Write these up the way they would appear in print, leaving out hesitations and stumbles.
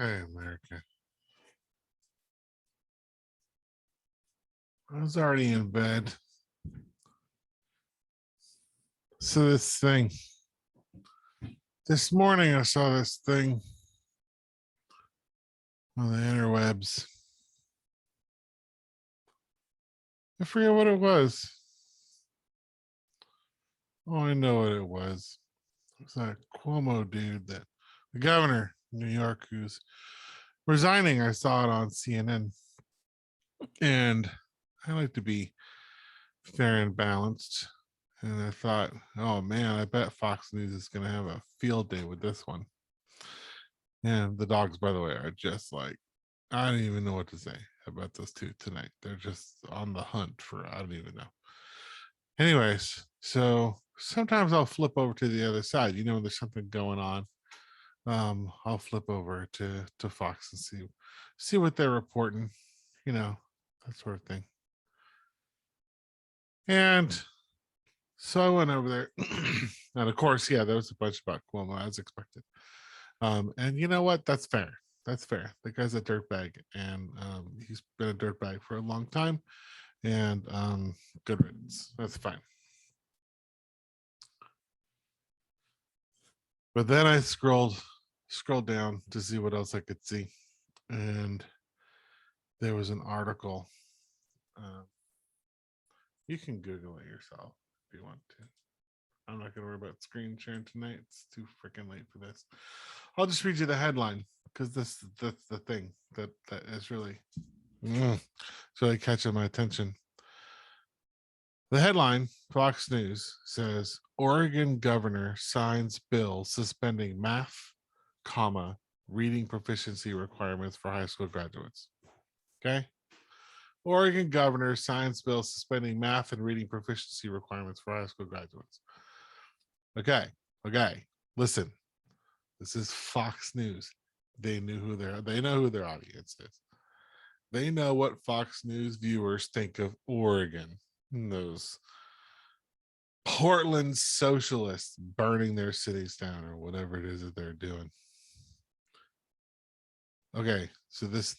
Hey, America. I was already in bed. So this morning I saw this thing on the interwebs. I forget what it was. Oh, I know what it was. It was that Cuomo dude, that the governor of New York, who's resigning. I saw it on CNN. And I like to be fair and balanced. And I thought, oh man, I bet Fox News is going to have a field day with this one. And the dogs, by the way, are just like, I don't even know what to say about those two tonight. They're just on the hunt for, I don't even know. Anyways, so sometimes I'll flip over to the other side. When there's something going on. I'll flip over to Fox and see what they're reporting, that sort of thing. And so I went over there. And of course, yeah, there was a bunch about Cuomo as expected. And you know what? That's fair. That's fair. The guy's a dirtbag, and he's been a dirtbag for a long time. And good riddance. That's fine. But then I scrolled down to see what else I could see, and there was an article. You can Google it yourself if you want to. I'm not going to worry about screen sharing tonight. It's too freaking late for this. I'll just read you the headline, because that's the thing that is really it's really catching my attention. The headline, Fox News, says Oregon governor signs bill suspending math, reading proficiency requirements for high school graduates. Okay. Oregon governor signs bill suspending math and reading proficiency requirements for high school graduates. Okay. Listen, this is Fox News. They know who their audience is. They know what Fox News viewers think of Oregon. Those Portland socialists burning their cities down, or whatever it is that they're doing. Okay, so this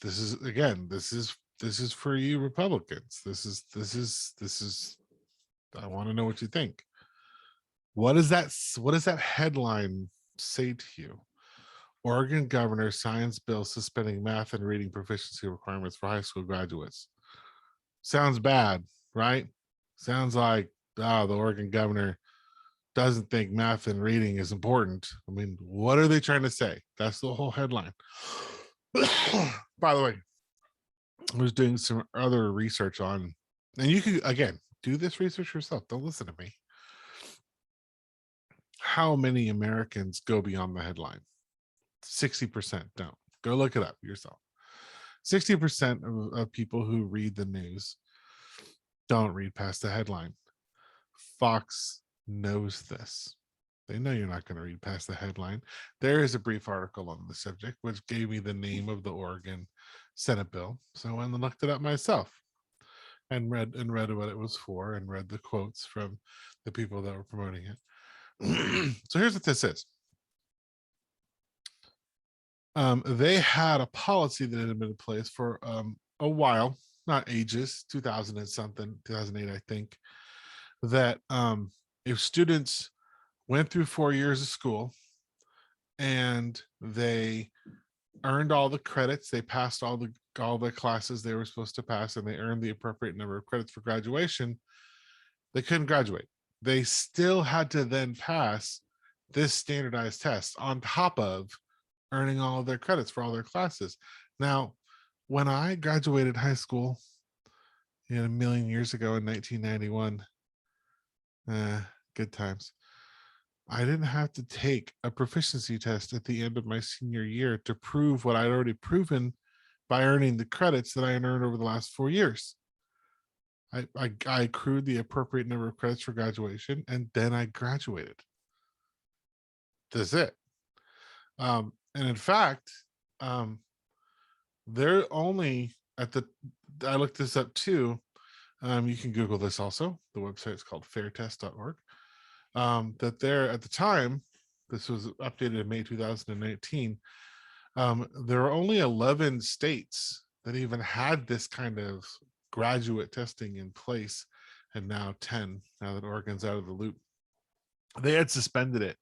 is for you Republicans. This is I want to know what you think. What does that headline say to you? Oregon governor signs bill suspending math and reading proficiency requirements for high school graduates. Sounds bad, right? Sounds like the Oregon governor doesn't think math and reading is important. I mean, what are they trying to say? That's the whole headline. By the way, I was doing some other research on, and you can, again, do this research yourself. Don't listen to me. How many Americans go beyond the headline? 60% don't. Go look it up yourself. 60% of people who read the news don't read past the headline. Fox knows this. They know you're not going to read past the headline. There is a brief article on the subject, which gave me the name of the Oregon Senate bill. So I went and looked it up myself and read what it was for, and read the quotes from the people that were promoting it. So here's what this is. They had a policy that had been in place for a while, not ages, 2000 and something, 2008, I think, that if students went through 4 years of school and they earned all the credits, they passed all the classes they were supposed to pass, and they earned the appropriate number of credits for graduation, they couldn't graduate. They still had to then pass this standardized test on top of earning all of their credits for all their classes. Now, when I graduated high school a million years ago in 1991, good times, I didn't have to take a proficiency test at the end of my senior year to prove what I'd already proven by earning the credits that I had earned over the last 4 years. I accrued the appropriate number of credits for graduation, and then I graduated. That's it. And in fact, they're only I looked this up too. You can Google this also. The website is called fairtest.org. That there at the time, this was updated in May 2019, There are only 11 states that even had this kind of graduate testing in place, and now 10, now that Oregon's out of the loop. They had suspended it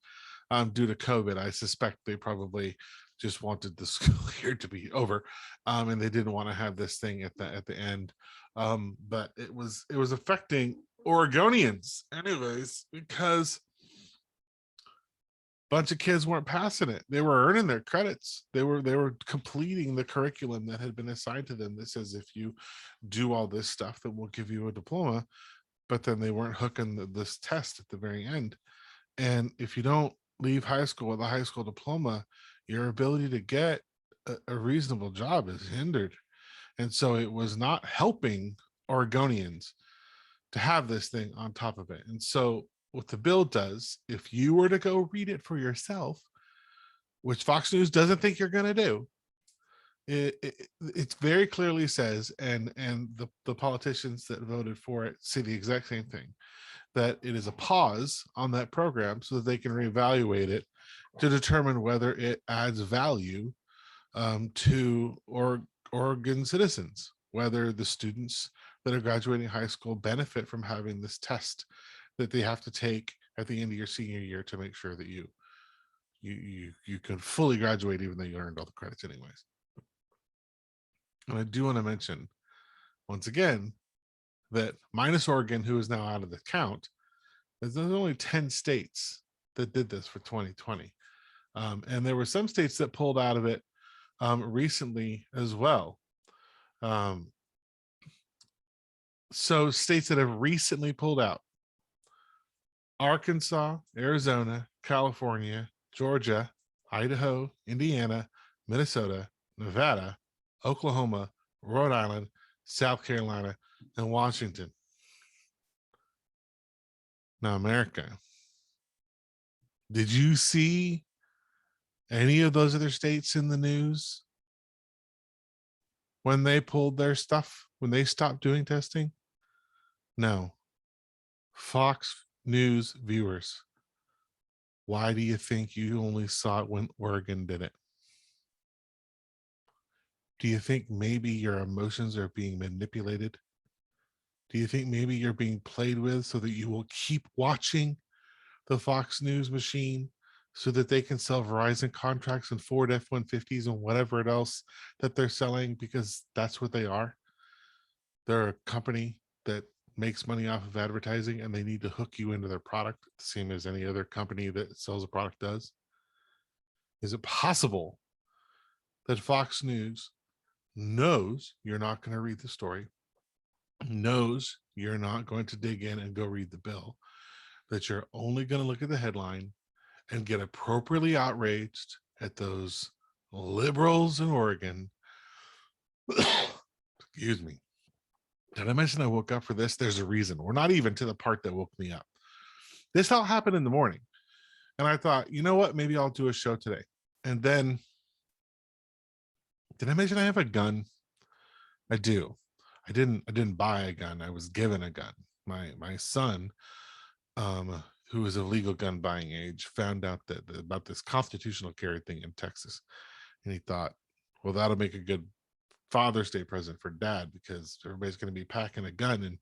due to COVID. I suspect they probably just wanted the school year to be over, and they didn't want to have this thing at the end. But it was affecting Oregonians anyways, because a bunch of kids weren't passing it. They were earning their credits. They were completing the curriculum that had been assigned to them that says if you do all this stuff, then we'll give you a diploma. But then they weren't hooking this test at the very end. And if you don't leave high school with a high school diploma, your ability to get a reasonable job is hindered. And so it was not helping Oregonians to have this thing on top of it. And so what the bill does, if you were to go read it for yourself, which Fox News doesn't think you're going to do, it very clearly says, and the politicians that voted for it say the exact same thing, that it is a pause on that program so that they can reevaluate it to determine whether it adds value to Oregon citizens, whether the students that are graduating high school benefit from having this test that they have to take at the end of your senior year to make sure that you can fully graduate even though you earned all the credits anyways. And I do want to mention once again that minus Oregon, who is now out of the count, there's only 10 states that did this for 2020. And there were some states that pulled out of it recently as well. So states that have recently pulled out: Arkansas, Arizona, California, Georgia, Idaho, Indiana, Minnesota, Nevada, Oklahoma, Rhode Island, South Carolina, and Washington. Now, America, did you see any of those other states in the news when they pulled their stuff, when they stopped doing testing? No. Fox News viewers, why do you think you only saw it when Oregon did it? Do you think maybe your emotions are being manipulated? Do you think maybe you're being played with so that you will keep watching the Fox News machine so that they can sell Verizon contracts and Ford F-150s and whatever else that they're selling, because that's what they are? They're a company that makes money off of advertising, and they need to hook you into their product the same as any other company that sells a product does. Is it possible that Fox News knows you're not going to read the story, knows you're not going to dig in and go read the bill, that you're only going to look at the headline and get appropriately outraged at those liberals in Oregon? Excuse me. Did I mention I woke up for this? There's a reason. We're not even to the part that woke me up. This all happened in the morning. And I thought, you know what? Maybe I'll do a show today. And then, did I mention I have a gun? I do. I didn't buy a gun. I was given a gun. My son, who is of legal gun buying age, found out that about this constitutional carry thing in Texas. And he thought, well, that'll make a good Father's Day present for dad, because everybody's going to be packing a gun and,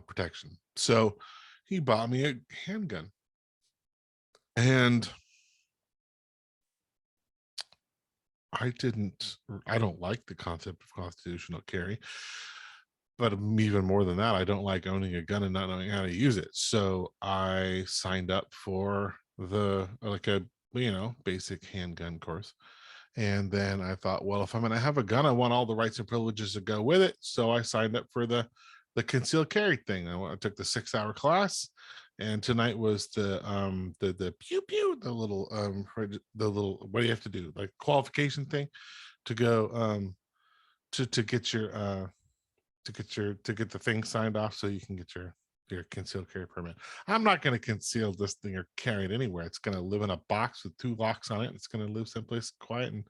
protection. So he bought me a handgun. And I don't like the concept of constitutional carry, but even more than that, I don't like owning a gun and not knowing how to use it. So I signed up for the basic handgun course. And then I thought, well, if I'm going to have a gun, I want all the rights and privileges to go with it. So I signed up for the concealed carry thing. I took the 6-hour class, and tonight was the pew pew, the little what do you have to do, like qualification thing to go to get your to get the thing signed off so you can get your concealed carry permit. I'm not going to conceal this thing or carry it anywhere. It's going to live in a box with 2 locks on it. It's going to live someplace quiet, and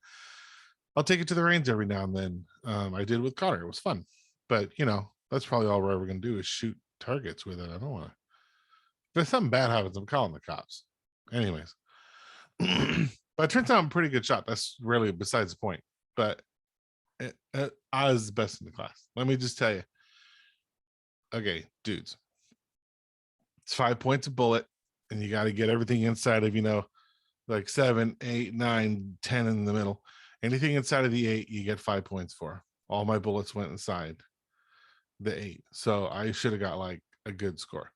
I'll take it to the range every now and then. I did with Connor. It was fun, but that's probably all we're ever going to do is shoot targets with it. I don't want to. If something bad happens, I'm calling the cops. Anyways, But it turns out I'm a pretty good shot. That's really besides the point. But I was the best in the class. Let me just tell you. Okay, dudes, it's 5 points a bullet, and you got to get everything inside of, like 7, 8, 9, 10 in the middle. Anything inside of the 8, you get 5 points for. All my bullets went inside the 8. So I should have got like a good score.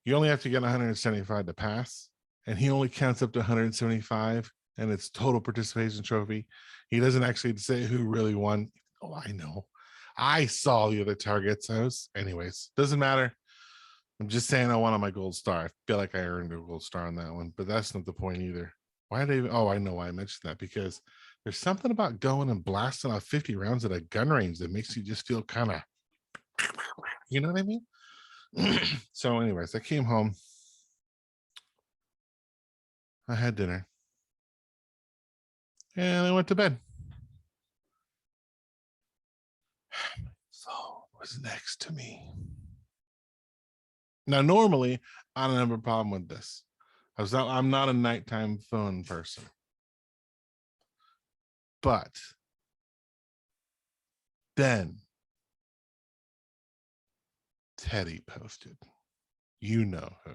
You only have to get 175 to pass, and he only counts up to 175, and it's total participation trophy. He doesn't actually say who really won. Oh, I know. I saw the other targets. Anyways, doesn't matter. I'm just saying I wanted my gold star. I feel like I earned a gold star on that one, but that's not the point either. Why did they? Oh, I know why I mentioned that, because there's something about going and blasting off 50 rounds at a gun range that makes you just feel kind of, you know what I mean? So anyways, I came home. I had dinner. And I went to bed. My phone was next to me. Now, normally, I don't have a problem with this. I'm not a nighttime phone person. But then Teddy posted, you know who,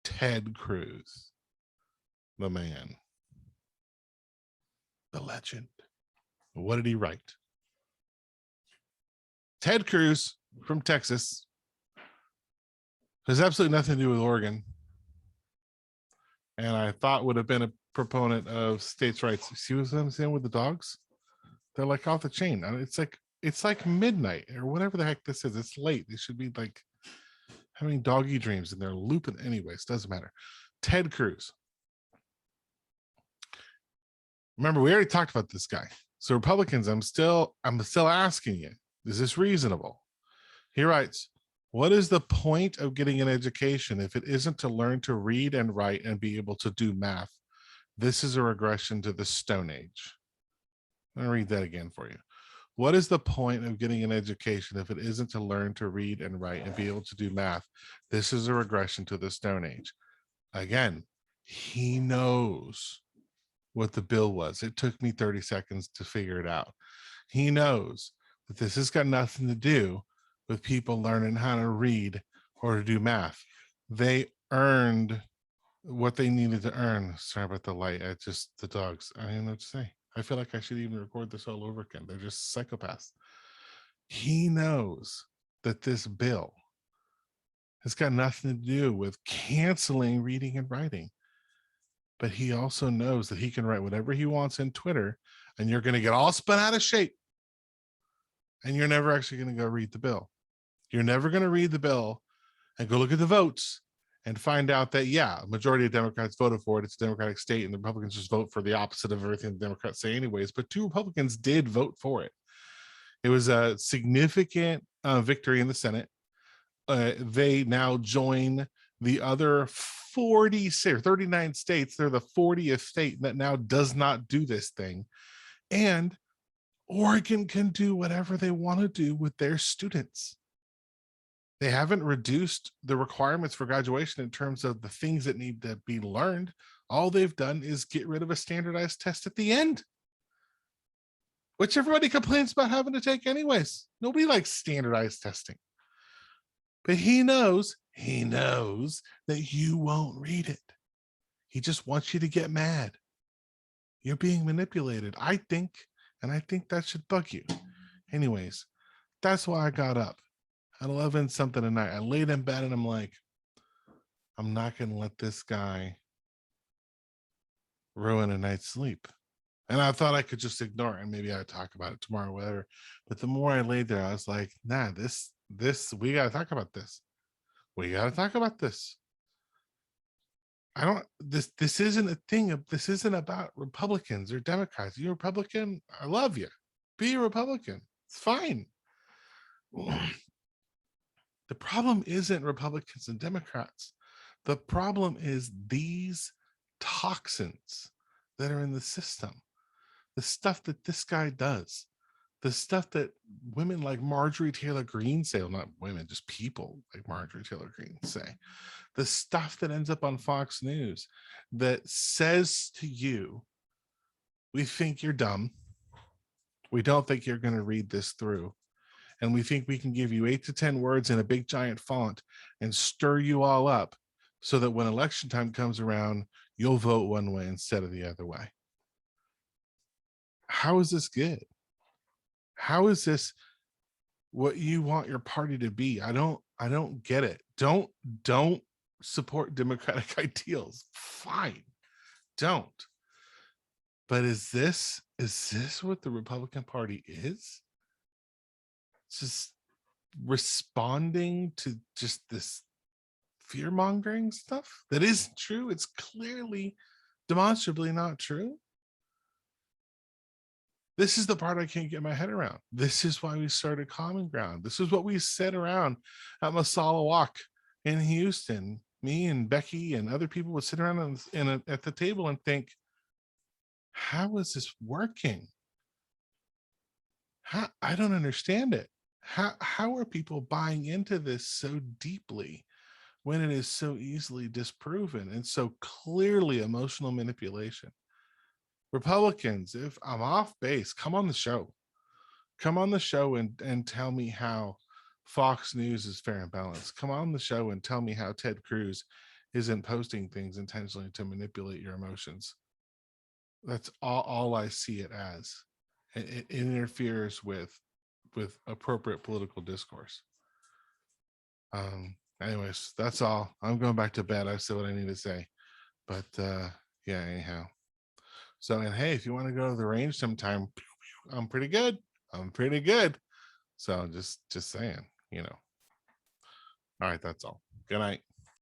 Ted Cruz, the man, the legend. What did he write? Ted Cruz from Texas has absolutely nothing to do with Oregon, and I thought would have been a proponent of states' rights. See what I'm saying with the dogs? They're like off the chain. It's like midnight or whatever the heck this is. It's late. They should be like having doggy dreams and they're looping. Anyways, doesn't matter. Ted Cruz. Remember, we already talked about this guy. So Republicans, I'm still asking you, is this reasonable? He writes, what is the point of getting an education if it isn't to learn to read and write and be able to do math? This is a regression to the Stone Age. I'm going to read that again for you. What is the point of getting an education if it isn't to learn to read and write and be able to do math? This is a regression to the Stone Age. Again, he knows what the bill was. It took me 30 seconds to figure it out. He knows that this has got nothing to do with people learning how to read or to do math. They earned what they needed to earn. Sorry about the light. The dogs. I don't know what to say. I feel like I should even record this all over again. They're just psychopaths. He knows that this bill has got nothing to do with canceling reading and writing. But he also knows that he can write whatever he wants in Twitter, and you're going to get all spun out of shape. And you're never actually going to go read the bill. You're never going to read the bill and go look at the votes and find out that, yeah, a majority of Democrats voted for it. It's a Democratic state, and the Republicans just vote for the opposite of everything the Democrats say anyways. But 2 Republicans did vote for it. It was a significant victory in the Senate. They now join the other 39 states. They're the 40th state that now does not do this thing. And Oregon can do whatever they want to do with their students. They haven't reduced the requirements for graduation in terms of the things that need to be learned. All they've done is get rid of a standardized test at the end, which everybody complains about having to take anyways. Nobody likes standardized testing. But he knows that you won't read it. He just wants you to get mad. You're being manipulated, I think, and I think that should bug you. Anyways, that's why I got up at 11 something at night. I laid in bed and I'm like, I'm not going to let this guy ruin a night's sleep. And I thought I could just ignore it and maybe I'd talk about it tomorrow, whatever. But the more I laid there, I was like, nah, we got to talk about this. We got to talk about this. This isn't a thing. This isn't about Republicans or Democrats. You're a Republican. I love you. Be a Republican. It's fine. The problem isn't Republicans and Democrats. The problem is these toxins that are in the system, the stuff that this guy does, the stuff that women like Marjorie Taylor Greene say, well, not women, just people like Marjorie Taylor Greene say, the stuff that ends up on Fox News that says to you, we think you're dumb. We don't think you're going to read this through. And we think we can give you 8 to 10 words in a big giant font and stir you all up so that when election time comes around, you'll vote one way instead of the other way. How is this good? How is this what you want your party to be? I don't get it. Don't support democratic ideals. Fine. Don't. But is this what the Republican Party is? It's just responding to just this fear mongering stuff that isn't true. It's clearly demonstrably not true. This is the part I can't get my head around. This is why we started Common Ground. This is what we said around at Masala Walk in Houston. Me and Becky and other people would sit around at the table and think, how is this working? I don't understand it. How are people buying into this so deeply when it is so easily disproven and so clearly emotional manipulation? Republicans, if I'm off base, come on the show. Come on the show and tell me how Fox News is fair and balanced. Come on the show and tell me how Ted Cruz isn't posting things intentionally to manipulate your emotions. That's all I see it as. It interferes with appropriate political discourse. Anyways, that's all. I'm going back to bed. I said what I need to say. But yeah, anyhow. So, and hey, if you want to go to the range sometime, I'm pretty good. So just saying, All right, that's all. Good night.